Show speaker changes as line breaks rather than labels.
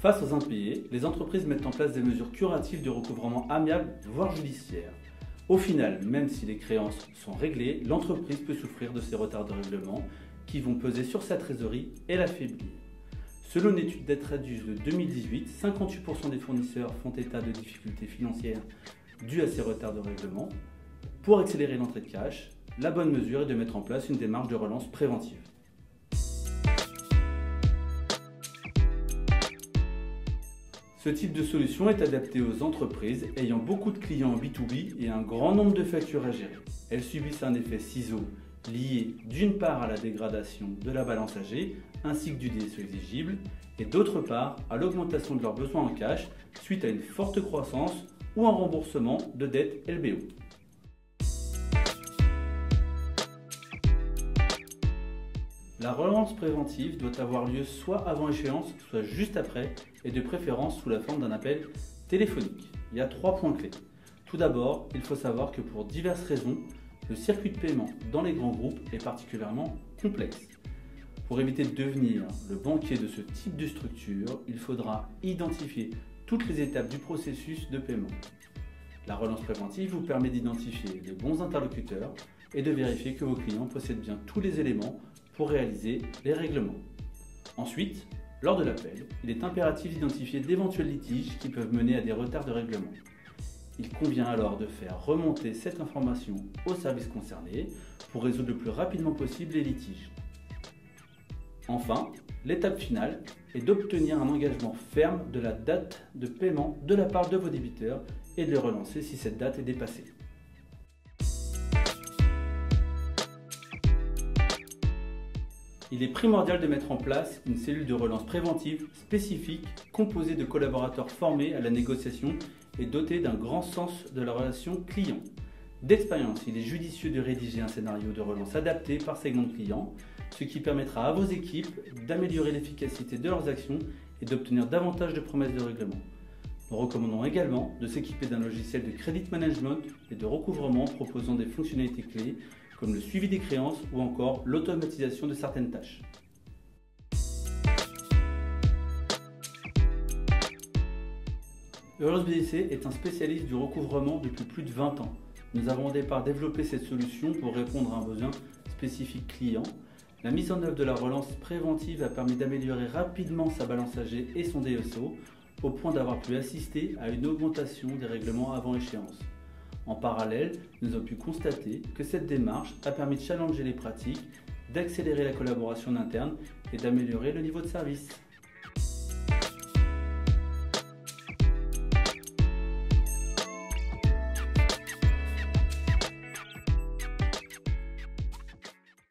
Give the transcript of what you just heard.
Face aux impayés, les entreprises mettent en place des mesures curatives de recouvrement amiable, voire judiciaire. Au final, même si les créances sont réglées, l'entreprise peut souffrir de ces retards de règlement qui vont peser sur sa trésorerie et l'affaiblir. Selon une étude d'Etradige de 2018, 58% des fournisseurs font état de difficultés financières dues à ces retards de règlement. Pour accélérer l'entrée de cash, la bonne mesure est de mettre en place une démarche de relance préventive. Ce type de solution est adapté aux entreprises ayant beaucoup de clients en B2B et un grand nombre de factures à gérer. Elles subissent un effet ciseau lié d'une part à la dégradation de la balance âgée ainsi que du DSO exigible et d'autre part à l'augmentation de leurs besoins en cash suite à une forte croissance ou un remboursement de dettes LBO. La relance préventive doit avoir lieu soit avant échéance, soit juste après, et de préférence sous la forme d'un appel téléphonique. Il y a 3 points clés. Tout d'abord, il faut savoir que pour diverses raisons, le circuit de paiement dans les grands groupes est particulièrement complexe. Pour éviter de devenir le banquier de ce type de structure, il faudra identifier toutes les étapes du processus de paiement. La relance préventive vous permet d'identifier les bons interlocuteurs et de vérifier que vos clients possèdent bien tous les éléments pour réaliser les règlements. Ensuite, lors de l'appel, il est impératif d'identifier d'éventuels litiges qui peuvent mener à des retards de règlement. Il convient alors de faire remonter cette information au service concerné pour résoudre le plus rapidement possible les litiges. Enfin, l'étape finale est d'obtenir un engagement ferme de la date de paiement de la part de vos débiteurs et de les relancer si cette date est dépassée. Il est primordial de mettre en place une cellule de relance préventive spécifique composée de collaborateurs formés à la négociation et dotés d'un grand sens de la relation client. D'expérience, il est judicieux de rédiger un scénario de relance adapté par segment de client, ce qui permettra à vos équipes d'améliorer l'efficacité de leurs actions et d'obtenir davantage de promesses de règlement. Nous recommandons également de s'équiper d'un logiciel de credit management et de recouvrement proposant des fonctionnalités clés comme le suivi des créances ou encore l'automatisation de certaines tâches. Heureuse BDC est un spécialiste du recouvrement depuis plus de 20 ans. Nous avons au départ développé cette solution pour répondre à un besoin spécifique client. La mise en œuvre de la relance préventive a permis d'améliorer rapidement sa balance âgée et son DSO, au point d'avoir pu assister à une augmentation des règlements avant échéance. En parallèle, nous avons pu constater que cette démarche a permis de challenger les pratiques, d'accélérer la collaboration interne et d'améliorer le niveau de service.